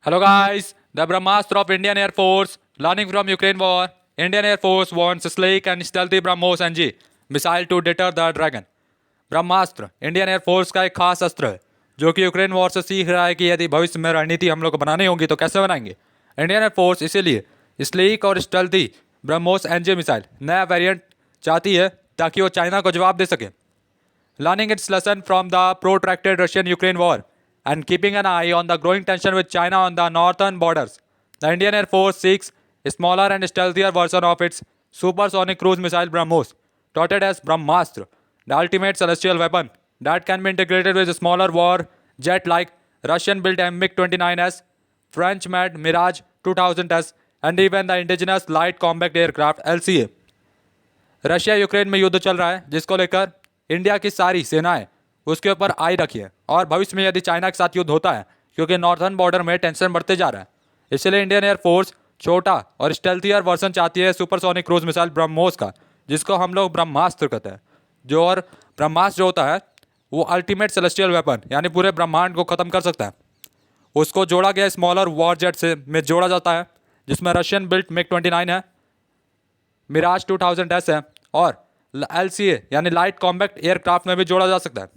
Hello guys, the Brahmastra of Indian Air Force, learning from Ukraine war, Indian Air Force wants sleek and stealthy BrahMos NG missile to deter the dragon. Brahmastra Indian air force का एक खास अस्त्र है जो कि Ukraine war से सीख रहा है कि यदि भविष्य में रणनीति हम लोग को बनानी होगी तो कैसे बनाएंगे। इंडियन एयरफोर्स इसीलिए स्लीक और स्टेल्थी ब्रह्मोस एनजे मिसाइल नया वेरिएंट चाहती है ताकि वो चाइना को जवाब दे सके। Learning its lesson from the protracted Russian-Ukraine war and keeping an eye on the growing tension with China on the northern borders, the Indian Air Force seeks a smaller and stealthier version of its supersonic cruise missile BrahMos, touted as Brahmastra, the ultimate celestial weapon that can be integrated with a smaller war jet like Russian-built MiG-29S, French-made Mirage 2000S, and even the indigenous light combat aircraft LCA. Russia Ukraine में युद्ध चल रहा है जिसको लेकर India की सारी सेनाएं उसके ऊपर आई रखी है और भविष्य में यदि चाइना के साथ युद्ध होता है क्योंकि नॉर्थर्न बॉर्डर में टेंशन बढ़ते जा रहा है, इसलिए इंडियन एयरफोर्स छोटा और स्टेल्थियर वर्जन चाहती है सुपरसोनिक क्रूज मिसाइल ब्रह्मोस का, जिसको हम लोग ब्रह्मास्त्र कहते हैं। जो और ब्रह्मास्त्र जो होता है वो अल्टीमेट सेलेस्टियल वेपन यानी पूरे ब्रह्मांड को ख़त्म कर सकता है। उसको जोड़ा गया स्मॉलर वॉर जेट से में जोड़ा जाता है जिसमें रशियन बिल्ट मिग-29 है, मिराज 2000S है और LCA यानी लाइट कॉम्बैक्ट एयरक्राफ्ट में भी जोड़ा जा सकता है।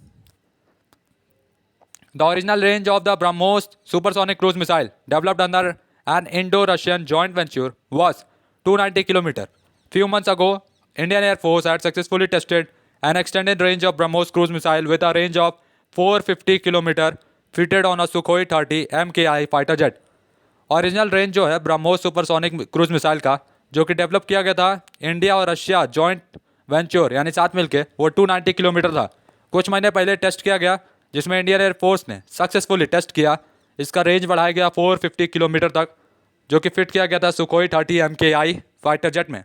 The original range of the BrahMos supersonic cruise missile developed under an Indo-Russian joint venture was 290 kilometers. Few months ago, Indian Air Force had successfully tested an extended range of BrahMos cruise missile with a range of 450 kilometers fitted on a Sukhoi 30 MKI fighter jet. Original range जो है BrahMos supersonic cruise missile का जो कि develop किया गया था India और Russia joint venture यानी साथ मिलके वो 290 किलोमीटर था। कुछ महीने पहले टेस्ट किया गया जिसमें इंडियन एयरफोर्स ने सक्सेसफुली टेस्ट किया। इसका रेंज बढ़ाया गया 450 किलोमीटर तक जो कि फिट किया गया था सुखोई 30 MKI फाइटर जेट में।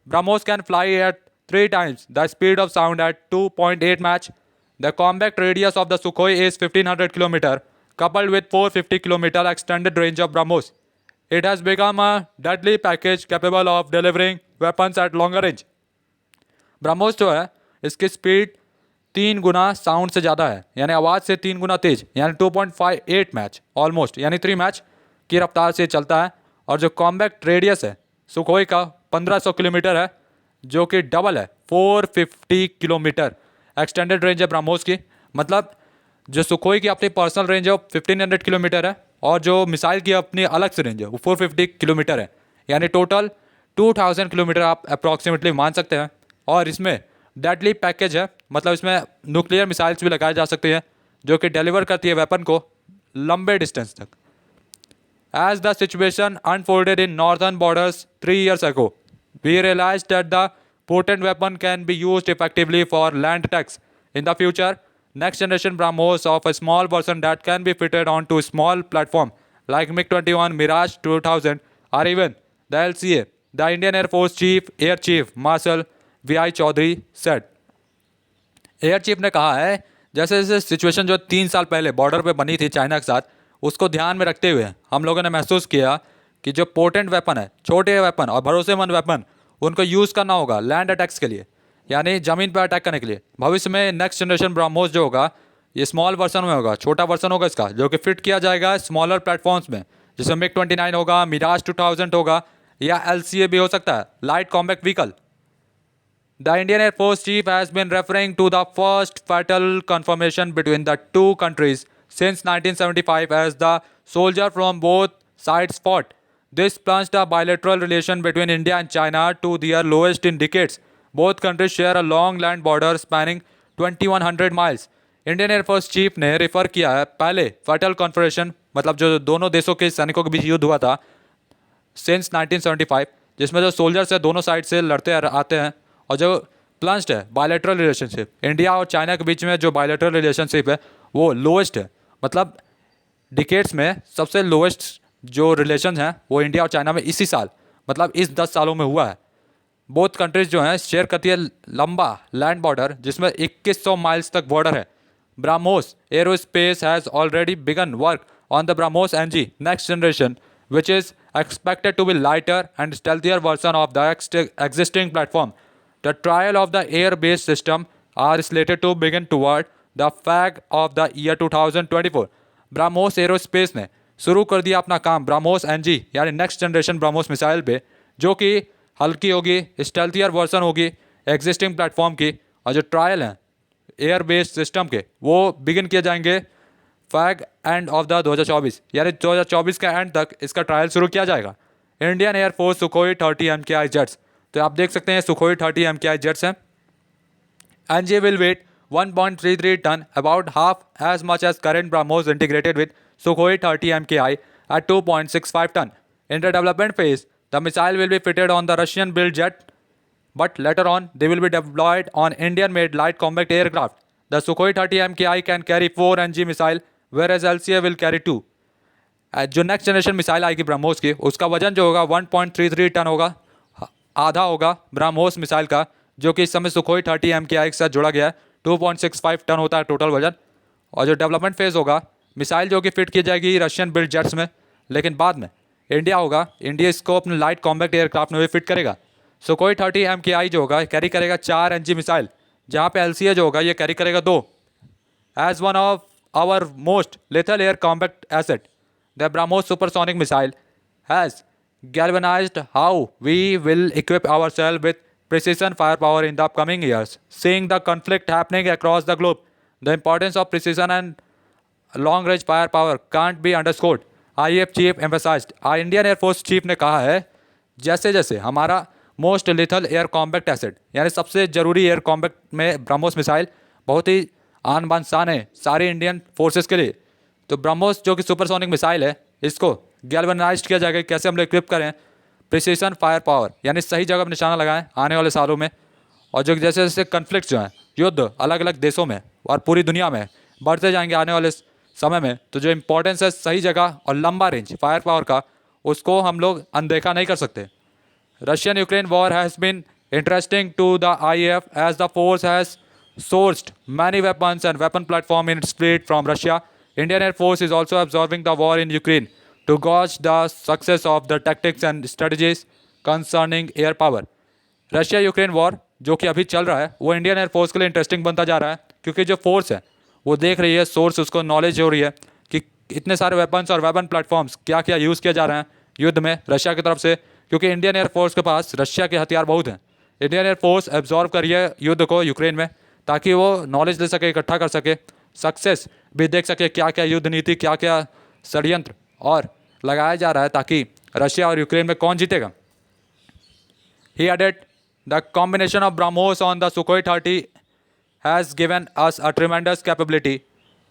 BrahMos can fly at 3 times the speed of sound at 2.8 Mach. The combat radius of the Sukhoi is 1500 kilometre coupled with 450 kilometer extended range of BrahMos. It has become a deadly package capable of delivering weapons at longer range. BrahMos जो है इसकी speed 3 गुना sound से ज़्यादा है यानी आवाज़ से 3 गुना तेज यानी 2.58 मैच ऑलमोस्ट यानी 3 मैच की रफ्तार से चलता है। और जो कॉम्बैक्ट रेडियस है सुखोई का 1500 किलोमीटर है जो कि डबल है 450 किलोमीटर एक्सटेंडेड रेंज है ब्रह्मोस की। मतलब जो सुखोई की अपनी पर्सनल रेंज है वो 1500 किलोमीटर है और जो मिसाइल की अपनी अलग से रेंज है वो 450 किलोमीटर है यानी टोटल 2000 किलोमीटर आप अप्रॉक्सीमेटली मान सकते हैं। और इसमें डेडली पैकेज है मतलब इसमें न्यूक्लियर मिसाइल्स भी लगाए जा सकते हैं जो कि डिलीवर करती है वेपन को लंबे डिस्टेंस तक। As the situation unfolded in northern borders 3 years ago, we realized that the potent weapon can be used effectively for land attacks. In the future, next generation BrahMos of a small version that can be fitted onto a small platform like MiG-21, Mirage 2000 or even the LCA, the Indian Air Force Chief Air Chief Marshal V.I. Chaudhari said. Air chief ने कहा है जैसे जैसे situation जो 3 साल पहले border पे बनी थी चाइना के साथ उसको ध्यान में रखते हुए हम लोगों ने महसूस किया कि जो पोटेंट वेपन है छोटे वेपन और भरोसेमंद वेपन उनको यूज़ करना होगा लैंड अटैक्स के लिए यानी ज़मीन पर अटैक करने के लिए। भविष्य में नेक्स्ट जनरेशन ब्रह्मोस जो होगा ये स्मॉल वर्सन में होगा, छोटा वर्सन होगा इसका जो कि फिट किया जाएगा स्मॉलर प्लेटफॉर्म्स में जिसमें मिग-29 होगा, मिराज 2000 होगा या LCA भी हो सकता है light combat vehicle. The Indian Air Force chief has been referring to the first fatal confrontation between the two countries since 1975 as the soldier from both sides fought. This plunged a bilateral relation between India and China to their lowest in decades. Both countries share a long land border spanning 2100 miles. Indian air force chief ने refer किया है पहले fatal कॉन्फ्रेंशन मतलब जो दोनों देशों के सैनिकों के बीच युद्ध हुआ था सिंस 1975 जिसमें जो सोल्जर्स है दोनों साइड से लड़ते आते हैं और जो प्लंज्ड है बायलैटरल रिलेशनशिप इंडिया और चाइना के बीच में जो बायलैटरल रिलेशनशिप है वो लोएस्ट है। मतलब डिकेट्स में सबसे लोएस्ट जो रिलेशन है वो इंडिया और चाइना में इसी साल मतलब इस 10 सालों में हुआ है। बोथ कंट्रीज जो हैं शेयर करती है लंबा लैंड बॉर्डर जिसमें 2100 माइल्स तक बॉर्डर है। BrahMos aerospace has already begun work on the BrahMos NG next generation which is expected to be lighter and stealthier version of the existing platform. The trial of the air-based system are slated to begin toward the fag of the year 2024. BrahMos aerospace ने शुरू कर दिया अपना काम BrahMos NG यानी next generation BrahMos missile पे, जो कि हल्की होगी, स्टेल्थियर वर्जन होगी एग्जिस्टिंग प्लेटफॉर्म की। और जो ट्रायल हैं एयर बेस्ड सिस्टम के वो बिगिन किए जाएंगे फैग एंड ऑफ द 2024 यानी 2024 के एंड तक इसका ट्रायल शुरू किया जाएगा। Indian air force Sukhoi 30 MKI jets, तो आप देख सकते हैं सुखोई 30 MKI जेट्स हैं। NG will weight 1.33 ton, about half as much as current BrahMos integrated with Sukhoi 30 MKI at 2.65 ton. In the development phase, the missile will be fitted on the Russian-built jet, but later on they will be deployed on Indian-made light combat aircraft. The Sukhoi 30 MKI can carry 4 NG missile, whereas LCA will carry 2. जो next generation missile आएगी ब्रह्मोस की, उसका वजन जो होगा 1.33 ton होगा, आधा होगा ब्रह्मोस मिसाइल का, जो कि इस समय सुखोई 30 MKI के साथ जुड़ा गया है। 2.65 टन होता है टोटल वजन। और जो डेवलपमेंट फेज़ होगा, मिसाइल जो कि फिट की जाएगी रशियन बिल्ड जेट्स में, लेकिन बाद में इंडिया होगा, इंडिया इसको अपने लाइट कॉम्बैक्ट एयरक्राफ्ट में भी फिट करेगा। सुखोई 30 MKI जो होगा कैरी करेगा 4 NG मिसाइल, जहाँ पे LCA जो होगा ये कैरी करेगा 2। As one of our most lethal air combat asset, the BrahMos supersonic missile has galvanized how we will equip ourselves with precision firepower in the upcoming years. Seeing the conflict happening across the globe, the importance of precision and long-range firepower can't be underscored. IAF chief emphasized. Indian Air Force chief ने कहा है, जैसे जैसे हमारा most lethal air combat asset यानी सबसे ज़रूरी air combat में ब्रह्मोस मिसाइल बहुत ही आन बान शान है सारे इंडियन फोर्सेस के लिए। तो ब्रह्मोस जो कि सुपरसोनिक मिसाइल है, इसको गैल्वनाइज किया जाएगा। कैसे हम लोग इक्विप करें, प्रिसीजन फायर पावर यानी सही जगह पर निशाना लगाएं आने वाले सालों में। और जो जैसे जैसे कन्फ्लिक्ट जो हैं, युद्ध अलग अलग देशों में और पूरी दुनिया में बढ़ते जाएंगे आने वाले समय में, तो जो इम्पोर्टेंस है सही जगह और लंबा रेंज फायर पावर का, उसको हम लोग अनदेखा नहीं कर सकते। Russian Ukraine war has been interesting to the IAF as the force has sourced many weapons and weapon platform in its fleet from Russia. Indian Air Force is also absorbing the war in Ukraine to gauge the success of the tactics and strategies concerning air power. Russia Ukraine war जो कि अभी चल रहा है वो Indian air force के लिए interesting बनता जा रहा है, क्योंकि जो फोर्स है वो देख रही है, सोर्स उसको नॉलेज हो रही है कि इतने सारे वेपन्स और वेपन प्लेटफॉर्म्स क्या क्या यूज़ किया जा रहे हैं युद्ध में रशिया की तरफ से, क्योंकि इंडियन एयरफोर्स के पास रशिया के हथियार बहुत हैं। इंडियन एयरफोर्स एब्जॉर्व कर रही है युद्ध को यूक्रेन में, ताकि वो नॉलेज ले सके, इकट्ठा कर सके, सक्सेस भी देख सके क्या क्या युद्ध नीति, क्या क्या षड्यंत्र और लगाया जा रहा है ताकि रशिया और यूक्रेन में कौन जीतेगा। He added, the combination of BrahMos on the Sukhoi 30 has given us a tremendous capability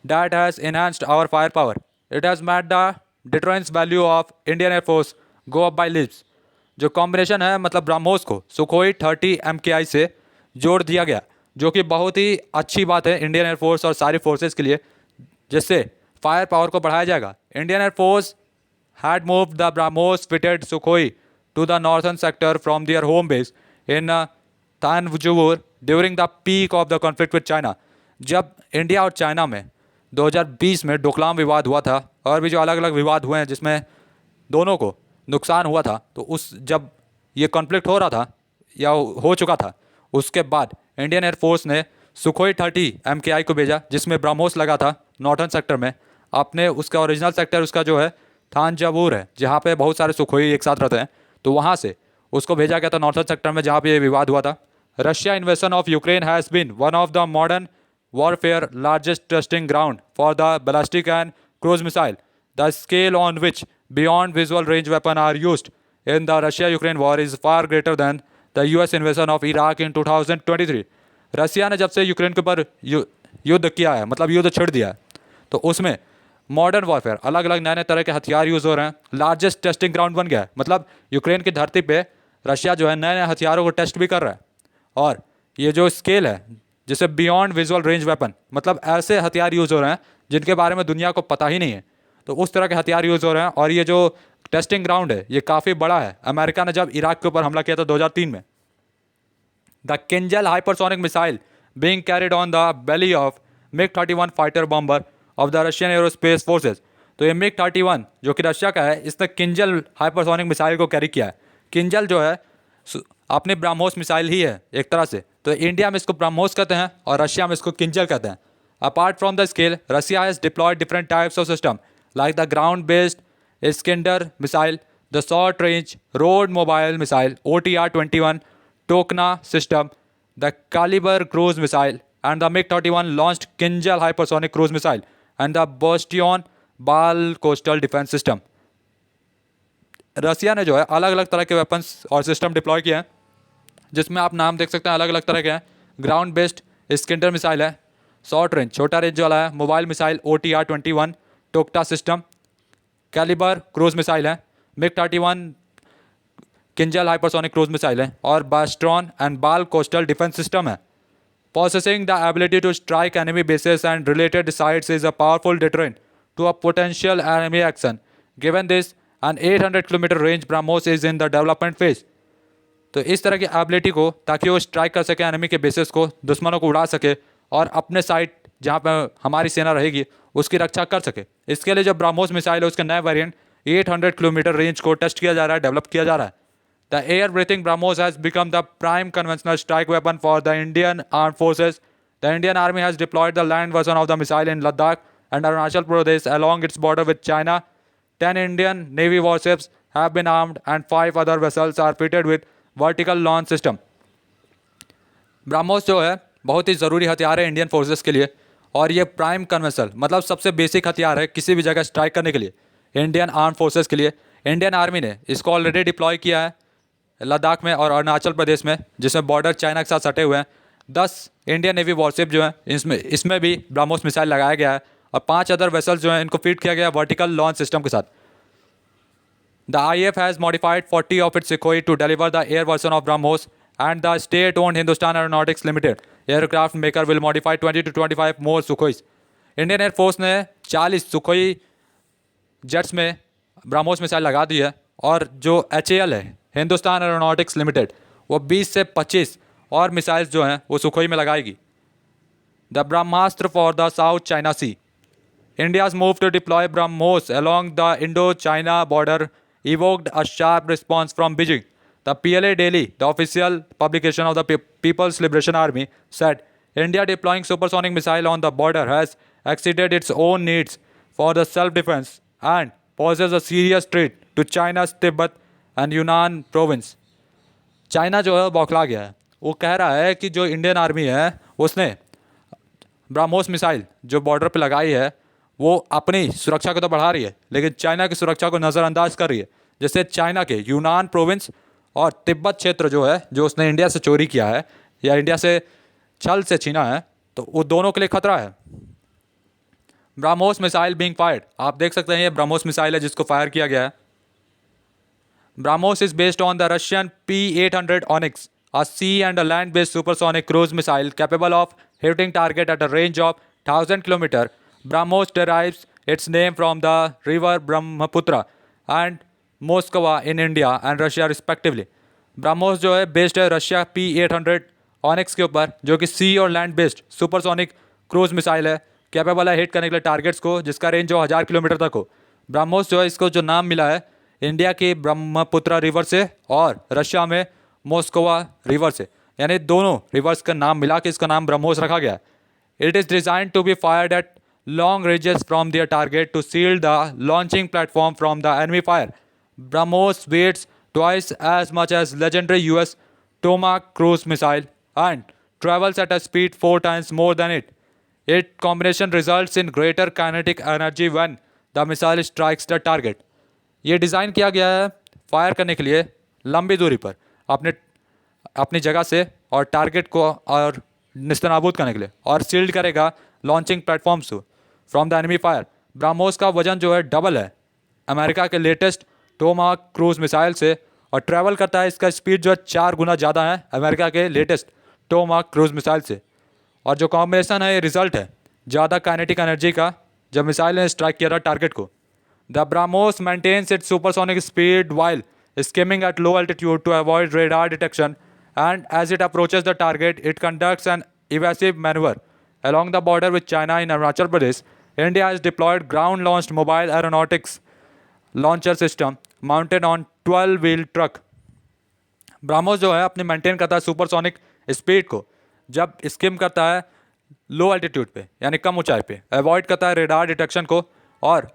that has enhanced our firepower. It has made the deterrence value of Indian Air Force go up by leaps. जो combination है मतलब ब्रह्मोस को Sukhoi 30 MKI से जोड़ दिया गया, जो कि बहुत ही अच्छी बात है इंडियन एयरफोर्स और सारी फोर्सेस के लिए, जिससे फायर पावर को बढ़ाया जाएगा। Indian air force had moved the BrahMos fitted Sukhoi to the northern sector from their home base in Tanjore during the peak of the conflict with China. जब India और चाइना में 2020 में डोकलाम विवाद हुआ था और भी जो अलग अलग विवाद हुए हैं जिसमें दोनों को नुकसान हुआ था, तो उस जब ये कॉन्फ्लिक्ट हो रहा था या हो चुका था, उसके बाद इंडियन एयरफोर्स ने सुखोई 30 MKI को भेजा, जिसमें ब्रह्मोस लगा था नॉर्थन सेक्टर में। आपने उसका ओरिजिनल सेक्टर उसका जो है थांजावुर है, जहाँ पे बहुत सारे सुखोई एक साथ रहते हैं, तो वहाँ से उसको भेजा गया था नॉर्थन सेक्टर में जहाँ पे ये विवाद हुआ था। Russia invasion of Ukraine has been one of the modern warfare largest testing ground for the ballistic and cruise missile, the scale on which beyond visual range weapon are used in the Russia Ukraine war is far greater than the US invasion of Iraq in 2023। Russia ने जब से Ukraine के ऊपर युद्ध किया है, मतलब युद्ध छिड़ दिया है, तो उसमें मॉडर्न वॉरफेयर अलग अलग नए नए तरह के हथियार यूज़ हो रहे हैं। लार्जेस्ट टेस्टिंग ग्राउंड बन गया है, मतलब यूक्रेन की धरती पे रशिया जो है नए नए हथियारों को टेस्ट भी कर रहा है। और ये जो स्केल है जिसे बियॉन्ड विजुअल रेंज वेपन, मतलब ऐसे हथियार यूज़ हो रहे हैं जिनके बारे में दुनिया को पता ही नहीं है, तो उस तरह के हथियार यूज़ हो रहे हैं। और ये जो टेस्टिंग ग्राउंड है ये काफ़ी बड़ा है। अमेरिका ने जब इराक के ऊपर हमला किया था 2003 में, the Kinjal hypersonic missile being carried on the belly of MiG-31 fighter bomber of the Russian aerospace forces. तो ये MiG-31 जो कि रशिया का है, इसने किंजल हाइपरसोनिक मिसाइल को कैरी किया है। किंजल जो है अपनी ब्रह्मोस मिसाइल ही है एक तरह से, तो इंडिया में इसको ब्रह्मोस कहते हैं और रशिया में इसको किंजल कहते हैं। Apart from the scale, Russia has deployed different types of system like the ground-based Iskander missile, the short-range road mobile missile OTR-21 Tokna system, the Caliber cruise missile, and the MiG-31 launched Kinjal hypersonic cruise missile, and the Bastion Bal coastal defense system. रसिया ने जो है अलग अलग तरह के weapons और system deploy किए हैं, जिसमें आप नाम देख सकते हैं अलग अलग तरह के हैं. ग्राउंड बेस्ड स्किंडर मिसाइल है, शॉर्ट रेंज छोटा रेंज वाला है मोबाइल मिसाइल OTR-21 टोक्टा सिस्टम, कैलिबर क्रूज मिसाइल है, MiG-31 Kinzhal hypersonic cruise missile है, और Bastion and Bal coastal defence system है. Possessing the ability to strike enemy bases and related sites is a powerful deterrent to a potential enemy action. Given this, an 800 km range BrahMos is in the development phase. तो इस तरह की ability को, ताकि वो strike कर सके enemy के बेसिस को, दुश्मनों को उड़ा सके और अपने साइट जहाँ पर हमारी सेना रहेगी उसकी रक्षा कर सके. इसके लिए जो ब्राह्मोस मिसाइल है उसका नया वेरिएंट 800 किलोमीटर रेंज को टेस्ट किया जा रहा है, डेवलप किया जा रहा है. The air breathing BrahMos has become the prime conventional strike weapon for the Indian arm forces. The Indian army has deployed the land version of the missile in Ladakh and Arunachal Pradesh along its border with China. 10 Indian Navy warships have been armed and 5 other vessels are fitted with vertical launch system. BrahMos जो है बहुत ही ज़रूरी हथियार है Indian forces के लिए, और ये प्राइम कन्वेंशनल मतलब सबसे बेसिक हथियार है किसी भी जगह स्ट्राइक करने के लिए इंडियन आर्म फोर्सेस के लिए. इंडियन आर्मी ने इसको ऑलरेडी डिप्लॉय किया है लद्दाख में और अरुणाचल प्रदेश में, जिसमें बॉर्डर चाइना के साथ सटे हुए हैं. 10 इंडियन नेवी वॉरशिप जो है इसमें भी ब्राह्मोस मिसाइल लगाया गया है, और 5 अदर वेसल्स जो हैं इनको फीड किया गया है वर्टिकल लॉन्च सिस्टम के साथ. The IAF has modified 40 of its Sukhoi to deliver the air version of BrahMos, and the state-owned Hindustan Aeronautics Limited aircraft maker will modify 20 to 25 more Sukhois. Indian air force ने 40 Sukhoi jets में BrahMos missile लगा दी है, और जो HAL है Hindustan aeronautics limited वो 20 से 25 और मिसाइल्स जो हैं वो सुखोई में लगाएगी. The Brahmastra for the South China sea. India's move to deploy BrahMos along the Indo-China border evoked a sharp response from Beijing. The PLA Daily, the official publication of the People's Liberation Army, said India deploying supersonic missile on the border has exceeded its own needs for the self-defense and poses a serious threat to China's Tibet and Yunnan province. China जो है बौखला गया है. वो कह रहा है कि जो इंडियन आर्मी है उसने ब्राह्मोस मिसाइल जो बॉर्डर पे लगाई है वो अपनी सुरक्षा को तो बढ़ा रही है, लेकिन चाइना की सुरक्षा को नज़रअंदाज कर रही है. जैसे चाइना के यूनान प्रोविंस और तिब्बत क्षेत्र जो है, जो उसने इंडिया से चोरी किया है या इंडिया से छल से छीना है, तो वो दोनों के लिए खतरा है. BrahMos missile being fired. आप देख सकते हैं ये ब्राह्मोस मिसाइल है जिसको फायर किया गया है. BrahMos is based on the Russian P-800 Onyx, a sea and a land-based supersonic cruise missile capable of hitting target at a range of 1000 km. BrahMos derives its name from the river Brahmaputra and Moskva in India and Russia respectively. BrahMos जो है based है Russia P-800 Onyx के ऊपर, जो कि सी और land based supersonic cruise missile है, capable है हिट करने के लिए टारगेट्स को, जिसका रेंज जो 1000 किलोमीटर तक हो. ब्राह्मोस जो है इसको जो नाम मिला है इंडिया की ब्रह्मपुत्र रिवर से और रशिया में मोस्कोवा रिवर से, यानी दोनों रिवर्स का नाम मिला के इसका नाम ब्रह्मोस रखा गया. It is design to be fired at long ranges from their target to shield the launching platform from the enemy fire. BrahMos weighs twice as much as legendary US Tomahawk cruise missile and travels at a speed 4 times more than it. Its combination results in greater kinetic energy when the missile strikes the target. ये design किया गया है fire करने के लिए लंबी दूरी पर अपनी जगह से और टारगेट को और निस्तनाबूद करने के लिए, और सील्ड करेगा लॉन्चिंग प्लेटफॉर्म्स को from the enemy fire. BrahMos का वजन जो है डबल है अमेरिका के लेटेस्ट टोमाहाक क्रूज मिसाइल से, और ट्रैवल करता है इसका स्पीड जो है 4 गुना ज़्यादा है अमेरिका के लेटेस्ट टोमाहाक क्रूज मिसाइल से. और जो कॉम्बिनेशन है ये रिजल्ट है ज़्यादा काइनेटिक एनर्जी का जब मिसाइल ने स्ट्राइक किया था टारगेट को. The BrahMos maintains its supersonic speed while skimming at low altitude to avoid radar detection, and as it approaches the target it conducts an evasive maneuver. Along the border with China in Arunachal Pradesh, India has deployed ground-launched mobile aeronautics launcher system mounted on 12-wheel truck. BrahMos जो है अपने maintain करता है supersonic speed को जब scheme करता है लो altitude पे, यानी कम ऊंचाई पे, अवॉइड करता है रेडार डिटेक्शन को, और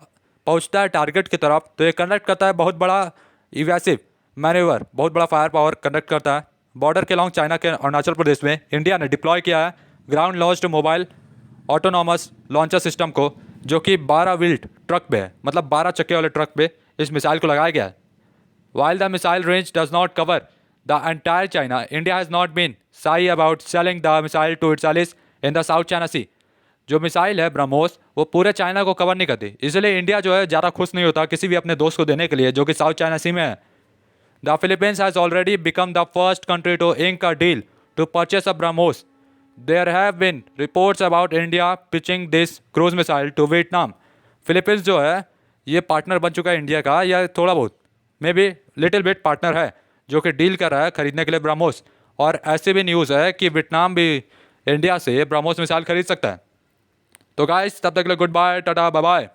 पहुंचता है टारगेट की तरफ तो ये कंडक्ट करता है बहुत बड़ा इवेसिव मैन्यूवर, बहुत बड़ा फायर पावर कंडक्ट करता है। बॉर्डर के लॉन्ग चाइना के अरुणाचल प्रदेश में इंडिया ने डिप्लॉय किया है ground launched mobile autonomous launcher system को, जो कि 12 व्हील्ड ट्रक पे है, मतलब 12 चक्के वाले ट्रक पे इस मिसाइल को लगाया गया है। While the missile range does not cover the entire China, India has not been shy about selling the missile to its allies in the South China Sea. जो मिसाइल है ब्रह्मोस वो पूरे चाइना को कवर नहीं करती, इसलिए इंडिया जो है ज़्यादा खुश नहीं होता किसी भी अपने दोस्त को देने के लिए जो कि साउथ चाइना सी में है। The Philippines has already become the first country to ink a deal to purchase a BrahMos. There have been reports about India pitching this cruise missile to Vietnam. Philippines जो है ये partner बन चुका है India का, या थोड़ा बहुत may be little bit partner है जो कि डील कर रहा है खरीदने के लिए ब्रह्मोस। और ऐसे भी न्यूज़ है कि वियतनाम भी इंडिया से ब्रह्मोस मिसाइल खरीद सकता है। तो गाइस तब तक के लिए goodbye, tata, bye bye.